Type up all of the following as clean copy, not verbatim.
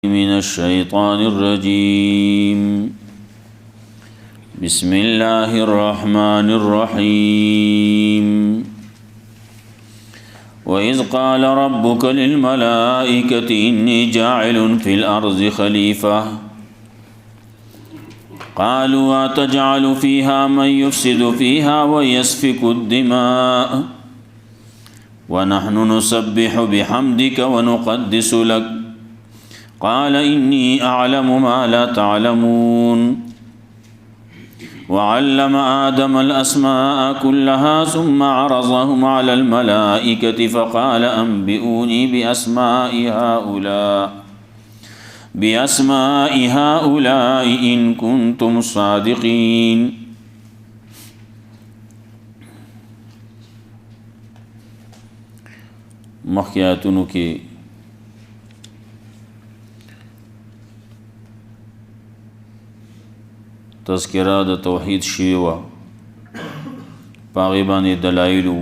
من الشيطان الرجيم بسم الله الرحمن الرحيم وإذ قال ربك للملائكة إني جاعل في الأرض خليفة قالوا أتجعل فيها من يفسد فيها ويسفك الدماء ونحن نسبح بحمدك ونقدس لك قال إني أعلم ما لا تعلمون وعلم آدم الأسماء كلها ثم عرضهم على الملائكة فقال أنبئوني بأسماء هؤلاء إن كنتم صادقين. مخیاتونو کې تذکرہ د توحید شوی وه، په هغې باندې دلایلو،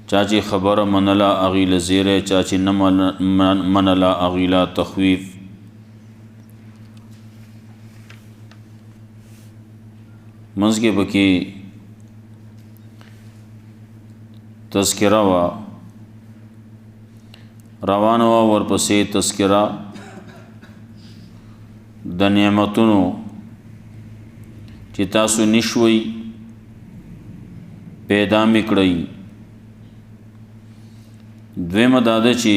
چا چې خبره منله هغې له زیری، چا چې نه منله هغې له تخویف. منځ کې پکې تذکرہ وه، روانه وه، ورپسې تذکرہ د نعمتونو چې تاسو نشوي پیدا مې کړئ. دویمه دا ده چې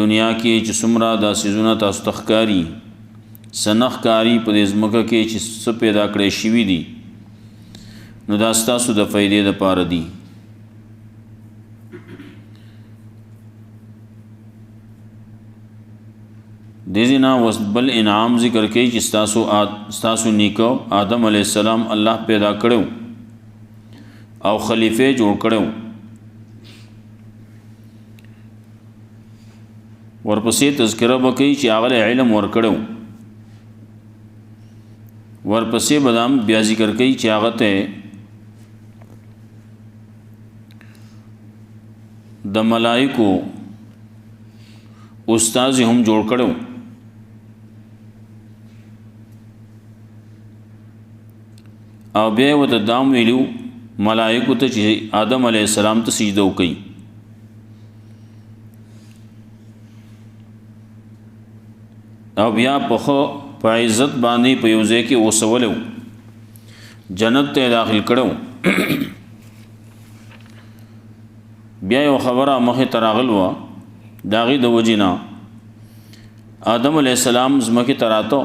دنیا کې چې څومره دا څیزونه تاسو ته ښکاري، څه نه ښکاري په دې ځمکه کې چې څه پیدا کړی شوي دي، نو دا ستاسو د فایدې دپاره دي. دیزی نا بل انعام ذکر کئی چې ستاسو نیکو آدم علیہ السلام الله پیدا کړو او خلیفه جوړ کړو. ورپسې تذکرہ وکړي چې هغه علم ورکړو. ورپسې بدام بیا ذکر کړي چې هغه ته د ملائکو استاد هم جوړ کړو. او بیا ورته دام ویلو ملائکو ته چې آدم علیہ السلام ته سجده وکړي. او بیا په عزت باندې په یو ځای کې وسولو، جنت ته داخل کړو. بیا یو خبره مخې ته راغله وه، د هغې د وجې نه آدم علیہ السلام ځمکې ته راته،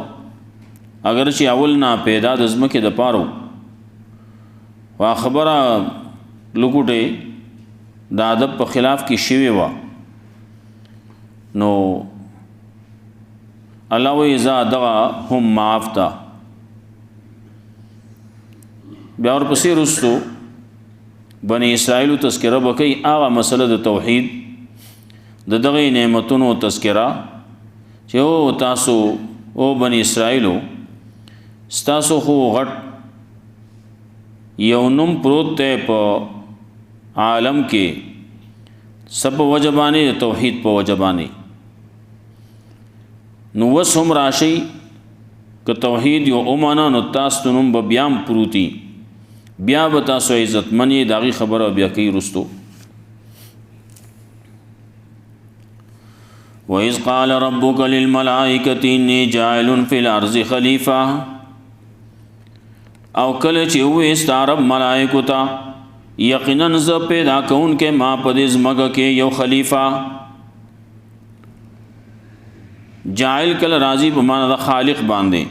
اگر چې اول نه پیدا د ځمکې دپاره و خبره لګوټې د ادب په خلاف کې شوې وه، نو الله وایي زه دغه هم معاف ته. بیا ورپسې رستو بني اسرائیلو تذکره وکړي هغه مسله د توحید د دغه نعمتونو تذکره چې او تاسو او بني اسرائیلو ستاسو خو غټ یو نوم پروت دی په عالم کې، سب وجبانی د توحید په وجبانی. نو وس هم راشي که توحید یو اومانا نو تاسو نوم به بیام پروتی، بیا به تاسو عزت منی داغي خبره بیا کوي رستو. وَإِذْ قَالَ رَبُّكَ لِلْمَلَائِكَةِ إِنِّي جَاعِلٌ فِي الْأَرْضِ خَلِيفَةً. او کله چې وې ستارب ملائکو ته یقینا ز پیدا کونکې ما په دې ځمکه کې یو خلیفہ. جاعل کله راضی په معنا د خالق باندې.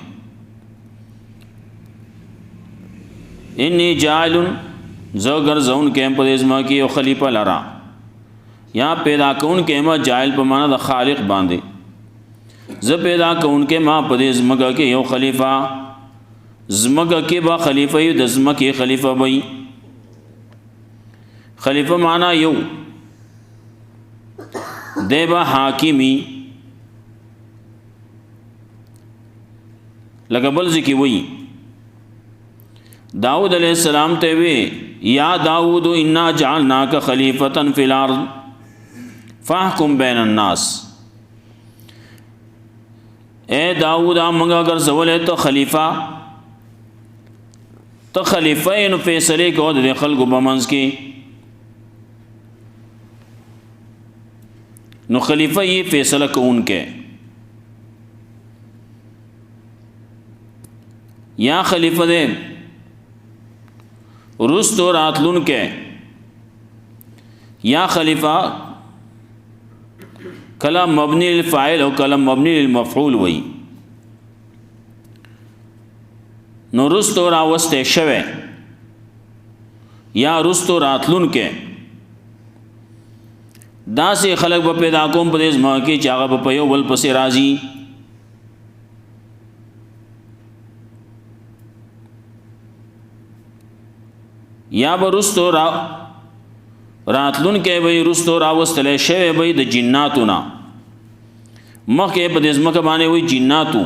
انی جاعل ز ګرځون کې په دې ځمکه کې یو خلیفہ لرا، یا پیدا کون کې ما جاعل په معنا د خالق باندې. ز پیدا کون کې ما په دې ځمکه کې یو خلیفہ، ځمکه کې با خلیفہ یو، د ځمکې خلیفہ وي. خلیفہ معنا یو دی با حاکمی، لکه بل ځکه وي داود علیہ السلام ته وی یا داود انا جعلناک خلیفتا فی الارض فاحکم بین الناس. اے داود منگا ګرځولې ته خلیفہ ته خلیفہ نو فیصله کو د خلکو په منځ کې نو خلیفہ یہ فیصلہ کوونکې یا خلیفہ دے رستو راتلونکې یا خلیفہ کلام مبنی للفاعل او کلام مبنی للمفعول وی نو رستو راوسته شوه یا رستو راتلونکې داسې خلق به پیدا کوم په دې ځما کې چې هغه په یو بل پسې راځي یا به رستو راتلونکې به رستو راوستلې شوی به د جناتو نه مخکې په دې ځمکه باندې وي جناتو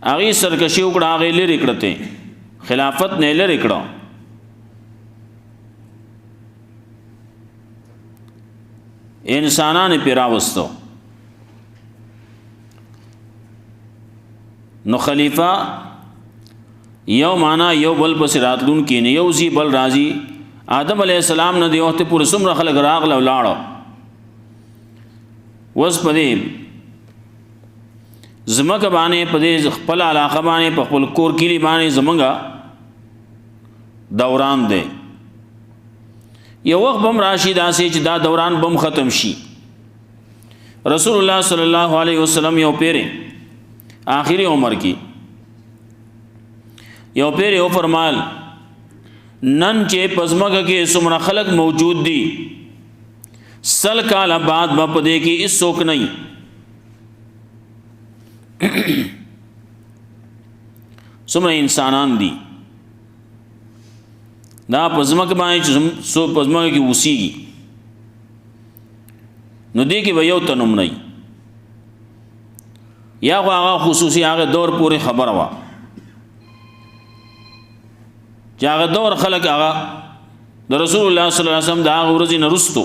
هغه سرکشي وکړه هغه لري کړته خلافت نه لري کړه انسانان پیراوستو نو خلیفہ یو معنا یو بل پس راتلون کې نه یو زی بل راضی آدم علیہ السلام نه دی وخت پورې څومره خلک راغله ولاړو وس پدې زمکه باندې پدې خپل علاقه باندې په خپل کور کلی باندې زمنګا دوران دی یو وخت بم راشد اسې چې دا دوران بم ختم شي رسول الله صلی الله علیه وسلم یو پیره آخری عمر کې یو پیر یو فرمال نن چې پزماګه کې څومره خلق موجود دي سل کال بعد په دې کې هیڅ څوک نه څومره انسانان دي دا پزماګه باندې سو پزماګه کې وسیږي نو دې کې به یو تنوم نه یا هغه خصوصي هغه دور پورې خبره وا هغه دور خلق هغه د رسول الله صلی الله علیه وسلم دا ورځې نرستو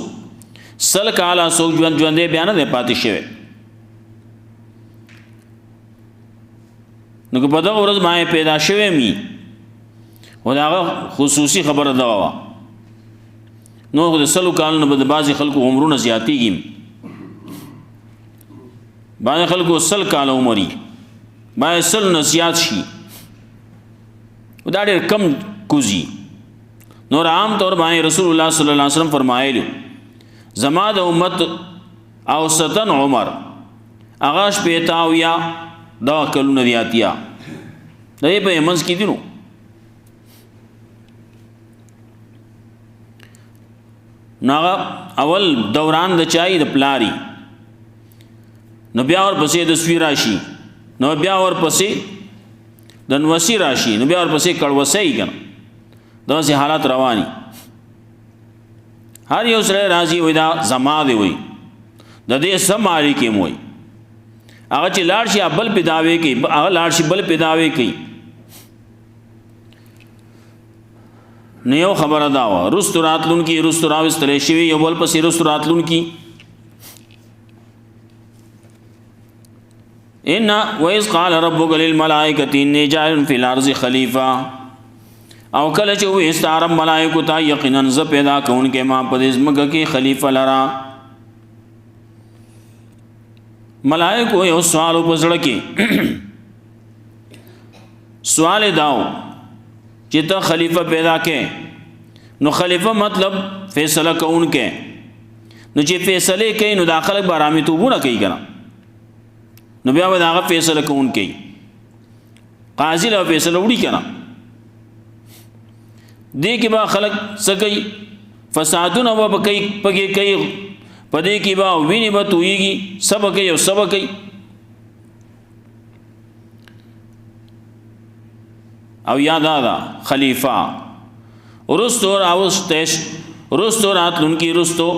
سل کاله سوق ژوندې بیان نه پاتې شوی نو په دا ورځ ما پیدا شوی می او دا خصوصي خبره دا وا نو د سلو کال نه بعض خلکو عمرونه زیاتېږي بعض خلکو سل کال عمرې بعض سل نه زیات شي دا ډېر کم کوزی نور عام طور باندې رسول الله صلی الله علیه وسلم فرمایلی زما د امت اوسطن عمر اغاش پیتاو یا دا کلونه دیاتیا دې په منځ کې دینو ناغه اول دوران د چای د پلاری نو بیا ور پسې د سوی راشي نو بیا ور پسې د نوسی راشي نو بیا ور پسې کړوسې کنه داسې حالات رواني هر یو سره راځي وای دا زما دی وای د دې سماري کې موي هغه چې لاړ شي بل پیداوي کوي هغه لاړ شي بل پیداوي کوي نه یو خبره دا و رستوراتلون کی رستوراوستلې شي یو بل پسې رستوراتلون کی ان وَإِذْ قَالَ رَبُّكَ لِلْمَلَائِكَةِ إِنِّي جَاعِلٌ فِي الْأَرْضِ خَلِيفَةً او کله چې وې استعرب ملائکه ته یقینا ز پیدا کونکې ما په دې ځمکه کې خلیفہ لرا ملائکه یو سوال وپسړه کې سوال داو چې ته خلیفہ پیدا کې نو خلیفہ مطلب فیصله کونکې نو چې فیصله کوي نو داخله بارامي توبونه کوي کنه نو بیا به هغه فیصله کوونکی قاضي له فیصله وړي کنه دې کې با خلق سګي فسادونه و بکې پګې کوي پدې کې با ویني به تويږي سبق یو سبق او یاد آدا خلیفہ رستو راوستش رستو راتلونکي رستو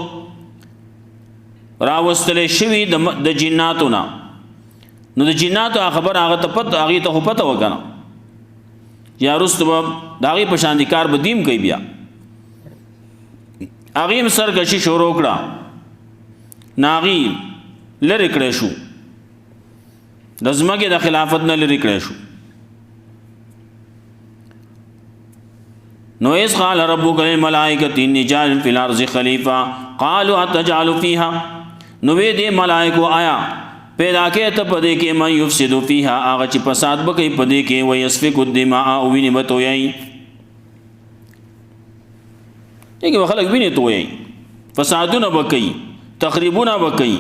راوستلې شوی د جناتو نه نو د جناتو خبر هغه ته پته وکنه یا رستو داغي پشاندیکار بدیم کوي بیا هغه سرکشي شروع کړه ناغي لری کړې شو د ځمکې د خلافت نه لرې کړی شو. نو اذ قال ربک للملائکة انی جاعل فی الارض خلیفہ قالوا اتجعل فیها، نو وی دې ملائکو آیا پیدا کې ته پدې کې من یفسد فیها، هغه چې فساد وکړي پدې کې، ويسفک الدماء او وینې به تویي، دې کې خلک وینې تویي، فسادونه به کوي، تخریبونه به کوي،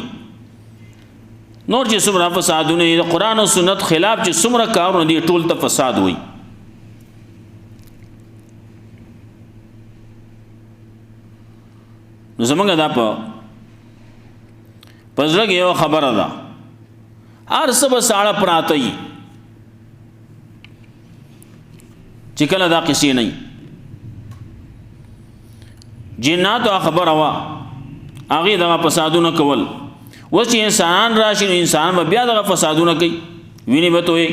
نور چې څومره فسادونه د قرآن او سنت خلاف چې څومره کارونه دي ټول ته فساد وایي. نو زمونږ دا په زړه کې یو خبره ده، هر څه به ساړه پراته وي چې کله دا قصې نه وي. جناتو خبره وه هغې دغه فسادونه کول، اوس چې انسانان راشي نو انسانان به بیا دغه فسادونه کوي، وینې به تویي.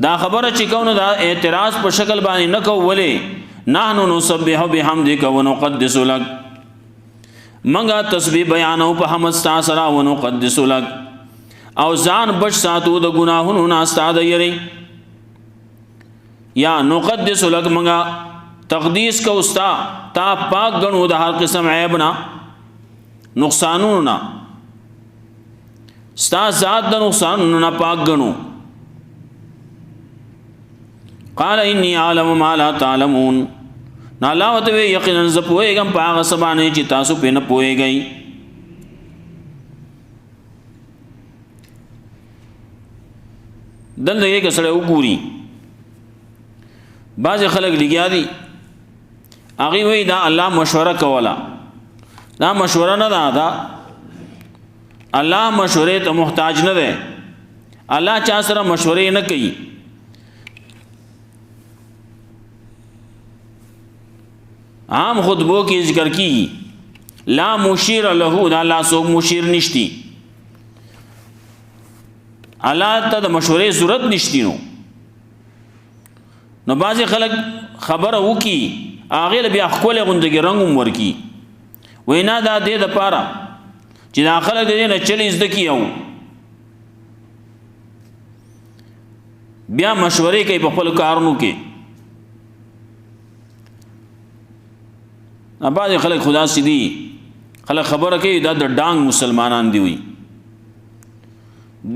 دا خبره چې کوو نو دا اعتراض په شکل باندې نه کوو، ولې نحن نسبح بحمدک ونقدس لک، منګه تسبیح بیانو په حمد ستا سره، ونقدس لک او ځان بچ ساتو د ګناهونو نه ستا د یری، یا نقدس لک منګه تقدیس کو ستا، تا پاک ګڼو د هر قسم عیب نه نقصانونو نه، ستا ذات د نقصانونو نه پاک ګڼو. قال انی اعلم ما لا تعلمون، نو الله ورته وی یقینا زه پوهېږم په هغه څه باندې چې تاسو پرې نه پوهېږئ. دلته کې که سړی وګوري بعضې خلک لګیا دي هغوی وایي دا الله مشوره کوله، دا مشوره نه ده، دا الله مشورې ته محتاج نه دی، الله چا سره مشورې نه کوي. عام خطبو کې ذکر کی لا مشیر له، دا الله څوک مشیر نشتی، الله ته د مشورې ضرورت نشتی. نو بعضې خلک خبره وکي هغې له بیا ښکلی غوندې رنګ هم ورکي، وایي نه دا دې دپاره چې دا خلک د دې نه چلې زده کي او بیا مشورې کوي په خپلو کارونو کې. بعضې خلک خدا سي دي، خلک خبره کوي دا د ډانګ مسلمانان دی، وي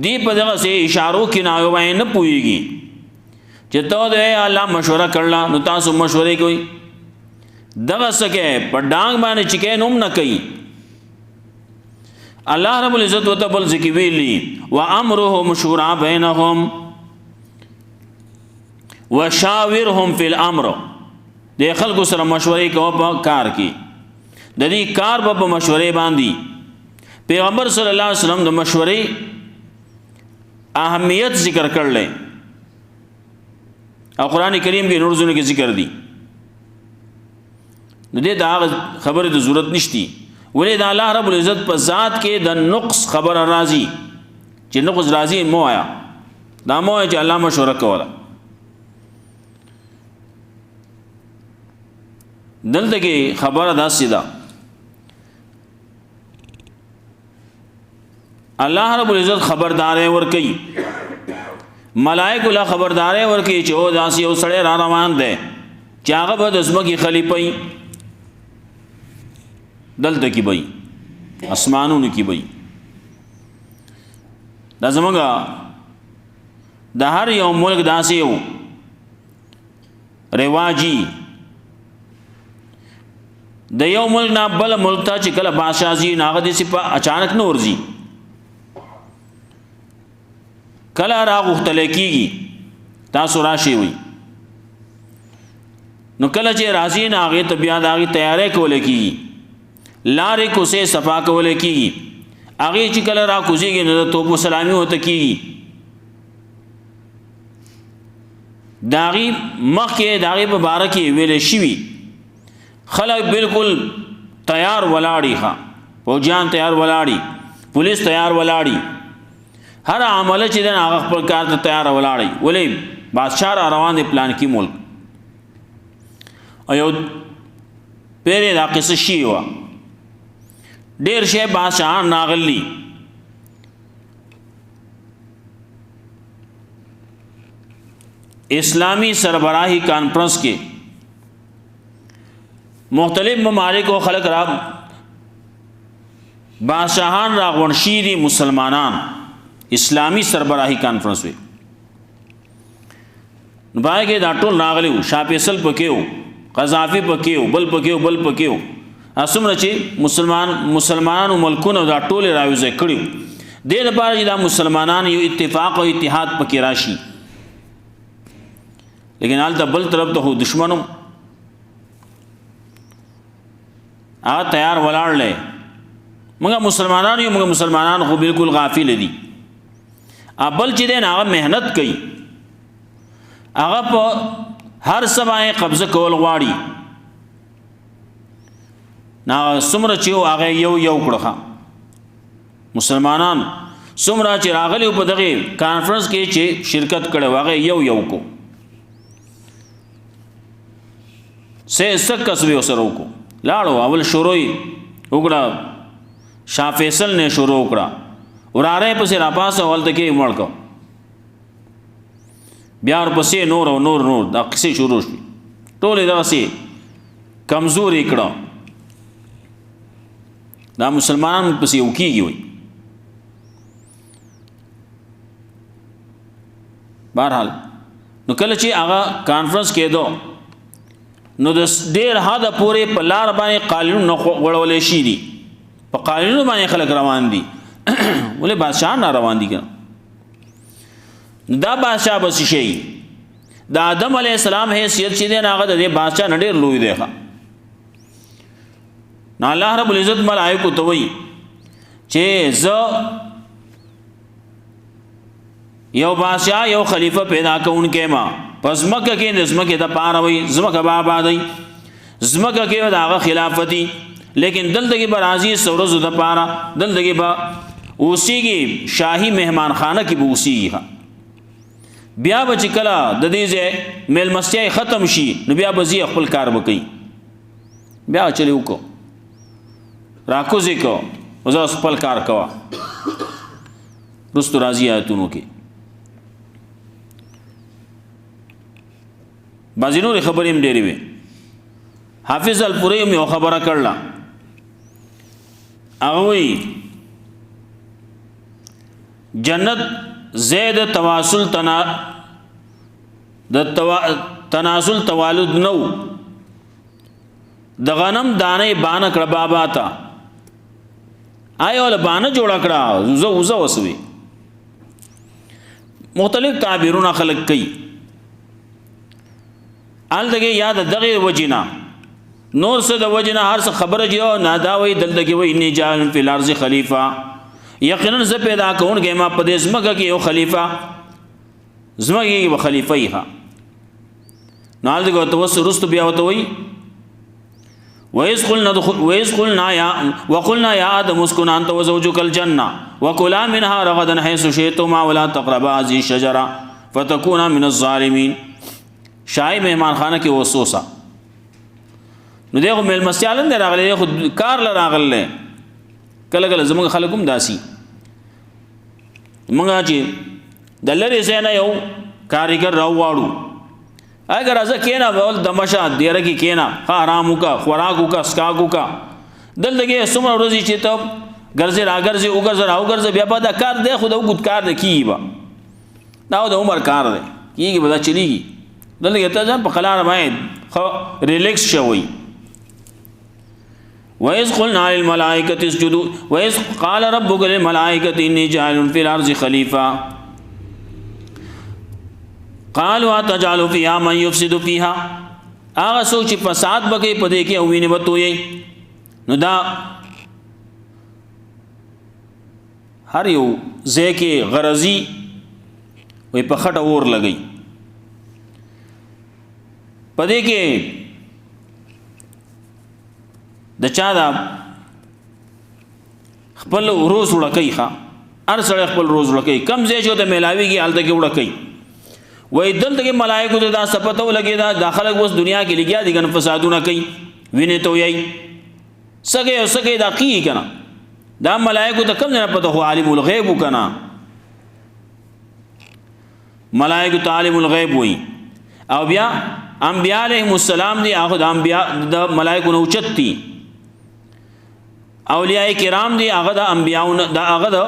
دی په دغه سې اشارو کې نه باندې نه پوهېږي چې ته د الله مشوره کړله نو تاسو مشورې کوئ، دغه څه کې په ډانګ باندې چې کوي نو هم نه کوي. الله رب العزت ورته بل ځای کې ویلي وامرهم شورا بینهم وشاورهم فی الامر، د خلکو سره مشورې کوه په کار کې، د دې کار به په مشورې باندې. پیغمبر صلی الله علیه وسلم د مشورې اهمیت ذکر کړل او قرآن کریم کې نور ځینو کې ذکر دي، نو دې د هغه خبرې د ضرورت نشتی، ولې د الله رب العزت په ذات کې د نقص خبره راځي چې نقص راځي مو آیا دا مو چې الله مشوره کوله. دلته کې خبره داسې ده الله رب العزت خبرداري ورکي، ملائکه له خبرداري ورکي چې او داسې یو سړی را روان دی چې هغه به د ځمکې خلیفه وي، دلته کې به اسمانونو کې به. دا زمونږ د هر یو ملک داسې یو رواجي، د یو ملک نه بل ملک ته چې کله بادشاه ځي نو هغه داسې په اچانک نه ورځي، کله راغوښتلی کېږي تاسو راشئ وي، نو کله چې راځي نو هغې ته بیا د هغې تیاری کولی کېږي، لارې کوڅې صفا کولی کېږي، هغې چې کله را کوزېږي نو د توپ و سلامي ورته کېږي، د هغې مخکې د هغې په باره کې ویلی شوي خلک بالکل تیار ولاړي، ښه فوجیان تیار ولاړي، پولیس تیار ولاړي، هر عمله چې دی هغه خپل کار ته تیار ولاړي، ولې بادشاه را روان دی پلان کې ملک. او یو پیرې دا قصه شوې وه، ډېر شی بادشاهان راغلي اسلامی سربراہی کانفرنس کې مختلف ممالک و خلق را بادشاہان را غونشیری مسلمانان اسلامی سربراہی کانفرنس وی نبای کې دا ټول راغلیو شاه فیصل پکېو قذافی پکېو بل پکېو اسمره چې مسلمانانو ملکونو دا ټول راوځي کړیو دې لپاره چې دا مسلمانان یو اتفاق او اتحاد پکې راشي لیکن حالت بل طرف ته دشمنو هغه تیار ولاړ لې موږ مسلمانان خو بالکل غافل دي ابل چې دین هغه مهنت کوي هغه په هر سمای قبضه کول غواړي نا سمره چې هغه یو کړه مسلمانان سمره چې راغلي په دغه کانفرنس کې چې شرکت کړي هغه یو کو سک کسبه وسره کو لاړو اول شروع وکړه شاه فیصل نے شروع وکړه وراره پسې را پاسه ولته کې مړ کو بیا ورپسې نور دا قصې شروع شي ټولې داسې کمزوري کړه دا مسلمانان پسې وکیږي وي بهرحال نو کله چې هغه کانفرنس کېدو نو د ډېر حد پورې په لار باندې قانون نه غوړولې شي دي په قانون باندې خلک روان دي ولې بادشاہ نه روان دي کنه دا بادشاہ بس شي دا آدم علیہ السلام حیثیت چې دی هغه د بادشاہ نه ډېر لوی دی نه الله رب العزت ملائکه ته وایي چې زه یو بادشاہ یو خلیفہ پیدا کوونکی ما پس مکه کې نظمکه د پاره وي زمکه بابا دی زمکه کې د هغه خلافتی لیکن دلته کې برازي سورز د پاره دلته کې با اوسیږي شاهي مهمان خانه کې به اوسیږي بیا به چې کله د دې ځای میلمستیا ختم شي نو بیا به زی خپل کار وکړي بیا چلی وکړو راکوزې کو وزه خپل کار کوا رستو راضی آیتونو کې بعضی نور خبرې هم ډېرې وي حافظ الپوري هم یو خبره کړله هغه وایي جنت زید تواصل تناسل توالد نو د غنم دانه بانه کړه بابا تا آیا ول بانه جوړ کړه وزه وسوي مختلف تعبیرونه خلق کوي ال دغه یاد دغه وجینا نور څه د وجینا هر څه خبره جو نادا وي دلته وي نه جان فی الارض خلیفہ یقینا ز پیدا کون کې ما په دې زمګه کې یو خلیفہ زمګه کې خلیفہ یې ها نال دغه توسل رست بیا وته وي وَإِذْ قُلْنَا يَا آدَمُ اسْكُنْ أَنْتَ وَزَوْجُكَ الْجَنَّةَ وَكُلَا مِنْهَا رَغَدًا حَيْثُ شِئْتُمَا وَلَا تَقْرَبَا هَذِهِ الشَّجَرَةَ فَتَكُونَا مِنَ الظَّالِمِينَ شاهي مهمان خانه کې وسوسه نو دغه ملمستیالن نه راغلي خو کار ل راغله کله زموږ خلکوم داسي موږ چې د لری زنه یو کاریګر راوواړو اگر ازه کینا ول دمشا دیره کی کینا حرامو کا خوراکو کا سکاګو کا دلته سمره روزي چې ته ګرځي راګرځي وګرځي بیا په دا کار دی خو د وګت کار دی کیبا دا د عمر کار دی کیږي بدا چلیږي دلته ته ځان په قلار باندې خو ریلیکس شوی وَإِذْ قُلْنَا لِلْمَلَائِكَةِ اسْجُدُوا وَإِذْ قَالَ رَبُّكَ لِلْمَلَائِكَةِ إِنِّي جَاعِلٌ فِي الْأَرْضِ خَلِيفَةً قالوا تجعل فيها من يفسد فيها هغه سوچ فساد بکې پدې کې او ویني وتوي نو دا هر یو ځکه غرضی وي په خټه اور لګي پدې کې د چا دا خپل روز وړکې ښا هر سړی خپل روز وړکې کم ځای چې د ملاویږي حالت کې وړکې وای دلته کې ملائکه ته دا صفته ولګي دا داخله اوس دنیا کې لګیا دي ګن فسادونه کوي ویني ته وي سګه دا کی کنه دا ملائکه ته کم نه پته هو عالم الغیب کنه ملائکه عالم الغیب وي او بیا انبیاء علیهم السلام دی هغه د انبیاء د ملائکو نو چتی اولیاء کرام دی هغه د انبیاء د هغه د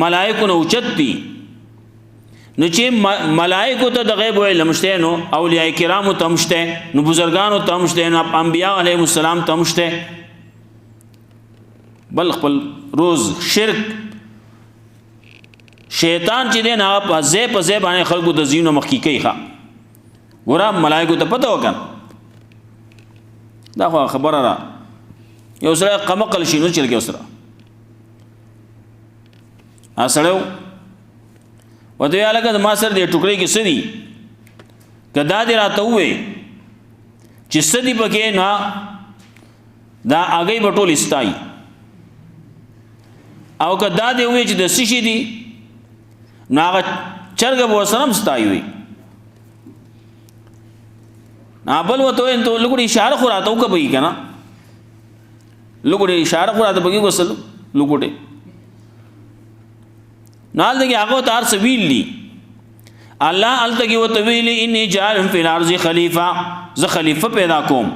ملائکو نو چتی نو چې ملائکو ته د غیب علم شته نو اولیاء کرام ته مشته نو بزرګانو ته مشته نو انبیاء علیهم السلام ته مشته بل خپل روز شرک شیطان چې دین هغه په ځای باندې خلقو د زینو مخکیکی ښه ګوره ملائکو ته پته وکړه دا خو خبره را یو سره قمقل شي نو چل کې سره اسړو وته یا لکه ما سره دې ټوکړي کې سدي کدا دې راته وې چې سدي پکې نه دا اگې بټول استای او کدا دې وې چې د سشي دي ناغه چرګ به سرم ستای وي نابل وته انته لګړي اشاره خو راته وکبي کنه لګړي اشاره خو راته بګي وسل لګړي نال دغه هغه تار سویل لی الله التگی وتویل انی جاعل فی الارض خلیفہ ز خلیفہ پیدا کوم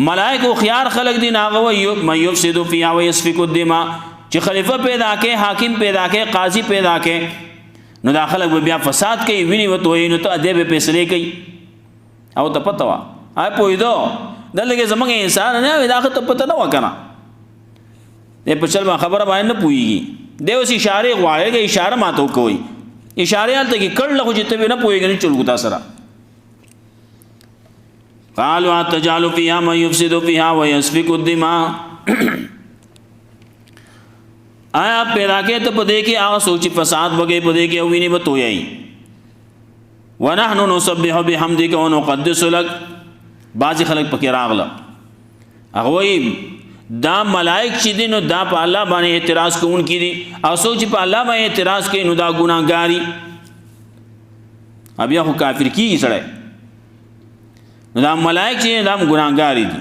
ملائکه خيار خلق دین هغه و یفسدو فیها و یسفک الدماء چې خلیفہ پیدا کې حاکم پیدا کې قاضی پیدا کې نو دا خلق بیا فساد کوي ویني وته نو ته ادب فیصله کوي او ته پته وا آی پویدو دلته زمونږ انسان نه دا ته پته نه وکنه دې په چل ما خبره باندې نه پويږي دیو سی اشاره غواړي اشاره ماتو کوي اشاره الته کې کړل خو چې ته نه پويږي نه چلو تا سره قالوا تجعل فيها من يفسد فيها ويسفك الدماء آیا پیدا کې ته پدې کې هغه سوچي فساد وګي پدې کې او ویني بتوي ونحن نسبح بحمدك ونقدس لك بعض خلک پکې راغله هغه وي دا ملائک چې دي نو دا په الله باندې اعتراض کوونکي دي او سوچ په الله باندې اعتراض کوي نو دا ګناهګاری بیا خو کافر کیږي سره نو دا ملائک چې دا ګناهګاری دي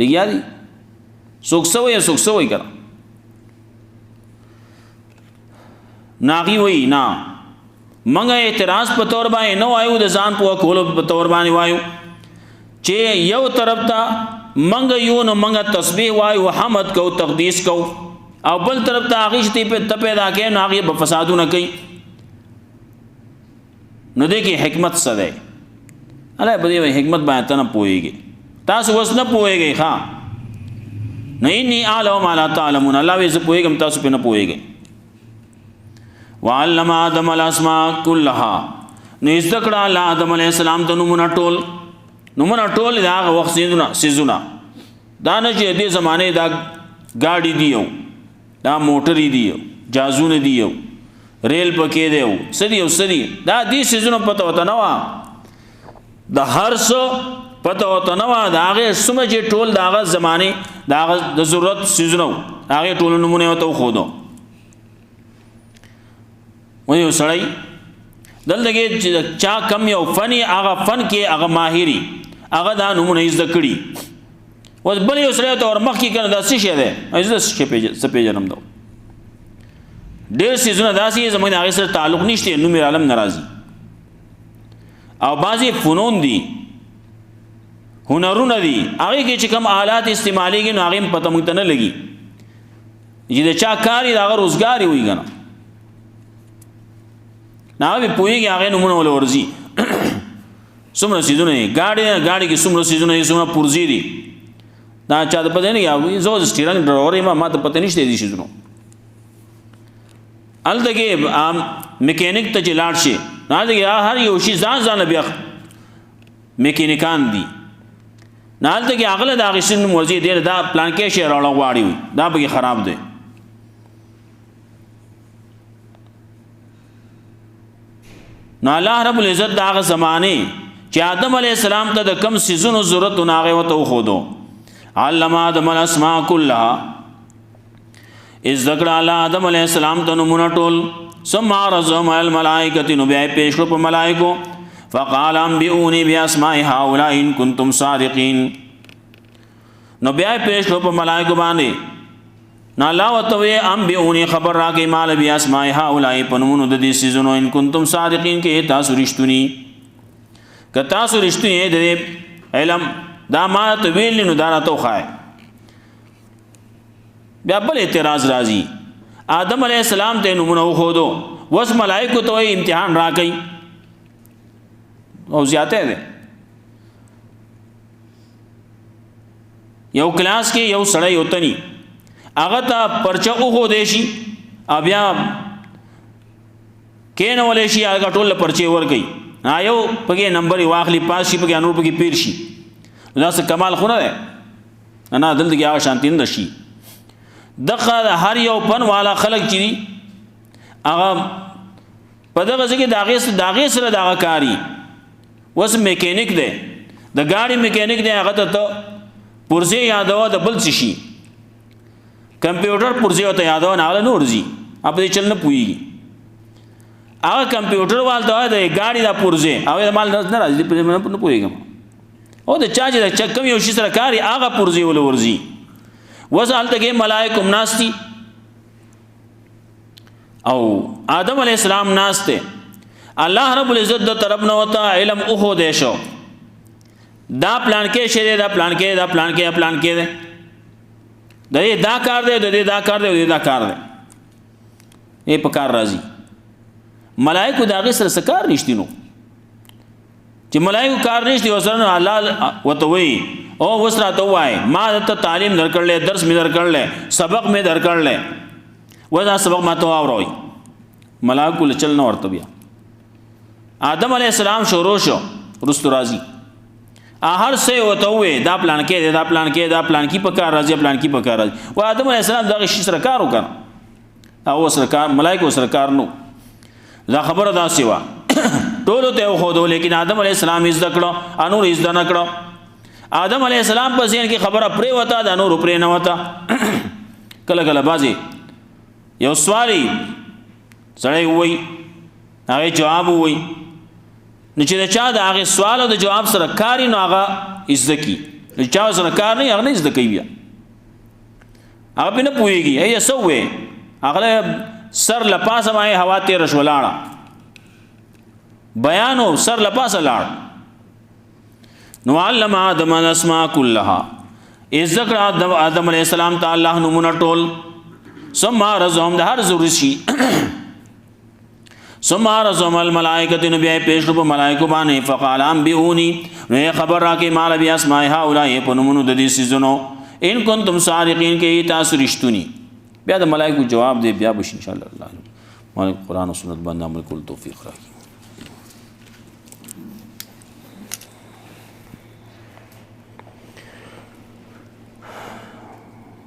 لګیا دي سوک سوي کړه ناغي وای نا منګه اعتراض په تور باندې نو آیو د ځان په کولو په تور باندې وایو چې یو طرف ته منګه یو نو منګه تسبیح وایو حمد کو تقدیس کو او بل طرف ته هغه شته په پیدا کې نو هغه په فسادونه کوي نو دې کې حکمت څه ده الله به دې حکمت باندې ته نه پويږي تاسو وس نه پويږي ها نه ني اعلم ما لا تعلمون الله وې زه پويږم تاسو په نه پويږي وعلم آدم الاسماء كلها نو ذکر الله آدم علیہ السلام ته نمونه ټول دا وخت سيزونه دا نه چې دې زمانه دا گاډي دیو دا موټر دیو جازونه دیو ریل پکې دیو سدي دا دې سيزونه پته وته نو د هر څه پته وته نو دا هغه سمه چې ټول دا زمانه دا د ضرورت سيزونه هغه ټول نمونه وته خو دو وایو سړی دلته چا کم یو فني هغه فن کې هغه ماهری هغه دا نمونه زده کړي اوس بل یو سړی ته ورمخ کې کنه دا څه شی دی ایزه څه پیژنم دا ډېر سيزونه داسې زموږ هغه سره تعلق نشته نو مې عالم ناراضي او بعضی فنون دي هنرونه دي هغه کې چې کوم آلات استعماليږي نو هغه پته مونږ ته نه لګي چې دا چا کاری دا روزګاری وي کنه نه به پويږي هغه نمونه ول ورزي څومره سيزونه گاډي کې څومره سيزونه څومره پرزي دي دا چا ته پته نه یاوي زو سټیرنګ ډروري ما ته پته نشته دي سيزونه الدغه میکانیک ته جلاړ شي نه دي هر یو شي ځان بیا میکانیکان دي نه الدغه اغله دا غشن مرزي دي دا پلان کې شي راړه واړی دا به خراب دي نو الله رب العزت دا زمانه چې آدم علی السلام ته د کم سيزونو ضرورت ناغه وته خودو علم آدم الاسماء كلها از ذکر الله آدم علی السلام ته نمونه ټول ثم عرضهم على الملائکه نو بیا پیش کړ په ملائکو فقال انبئوني باسماء هؤلاء ان كنتم صادقين نو بیا پیش کړ په ملائکو باندې نا الله وتوي انبئوني خبر راکې مال بیا اسماء هؤلاء پنمونو د دې سيزونو ان کنتم صادقین کې تاسو رښتونی که تاسو رښتونی د علم دا ما ته ویل نو دا راته وخای. بیا بل اعتراض راځي آدم علیہ السلام ته نمونه خودو وس ملائکه ته امتحان راکې او زیاته ده. یو کلاس کې یو سړی وتنی هغه ته پرچه او دی شي بیا کین ولې شي هغه ټول پرچه ور کوي یو پکې نمبر واخلي پاس شي پکې انور پکې پیر شي دا څه کمال خو نه ده انا دلته کې هغه شانتی نه شي. دغه هر یو پن والا خلق چې هغه په دغه ځکه داغه سره دغه کاری وس میکینیک دی د ګاډي میکینیک دی هغه ته پرزه یادو د بل څه شي کمپیوټر پرزه ته یادو نه له نورځي اپ دې چل نه پويږي هغه کمپیوټر والته د ګاډي د پرزه او مال نه راځي په نه پويږم او د چا چې چکم یو شي سره کاری هغه پرزه ول ورځي وزالته کې ملائکه ناشتي او آدم علیہ السلام ناشته الله رب العزت د طرف نه وتا علم او دې شو دا پلان کې شه دا پلان کې دا پلان کې پلان کې دا دا کار دی دا کار دی دا کار دی یې په کار راځي. ملائکه دا غي سره سکار نشتی نو چې ملائکه کار نشتی وسره الله وتوي او وسره ته وای ما ته تعلیم درکړل درس می درکړل سبق می درکړل ودا سبق ما ته اوروي ملائکه چل نه ورته بیا آدم علیہ السلام شروع شو رستو راضی هر څه وتوي دا پلان کې دا پلان کې دا پلان کې په کار راځي پلان کې په کار راځي و آدم علیہ السلام دا شي سره کار وکړ او سره کار ملائکه سره کار نو دا خبره دا سیوا ټولو ته خو دو لیکن آدم علیہ السلام عزت کړو انور عزت نه کړو آدم علیہ السلام په ځین کې خبره پرې وتا د انور پرې نه وتا کله کله بازي یو سوالي سړی وای هغه جواب وای نو چې چا د هغه سوال او د جواب سره کاری نو هغه عزت کی چا سره کار نه هغه عزت کوي بیا هغه په نه پويږي ای سوې هغه سر لپاسه ما هوا تیر شولاړه بیانو سر لپاسه لاړ نو علم آدم الاسماء كلها ذکر آدم علیہ السلام تعالی نمونه ټول ثم رزهم د هر زورشي ثم رزهم الملائکه نبی پیش په ملائکه باندې فقال انبئوني نو خبر راکې مال بیا اسماء هؤلاء په نمونه د دې سيزونو ان کنتم صادقین کې تاسو رښتونی بیا د ملائکه جواب دی بیا بش ان شاء الله مالک قرآن او سنت باندې عمل کول توفیق راکړي.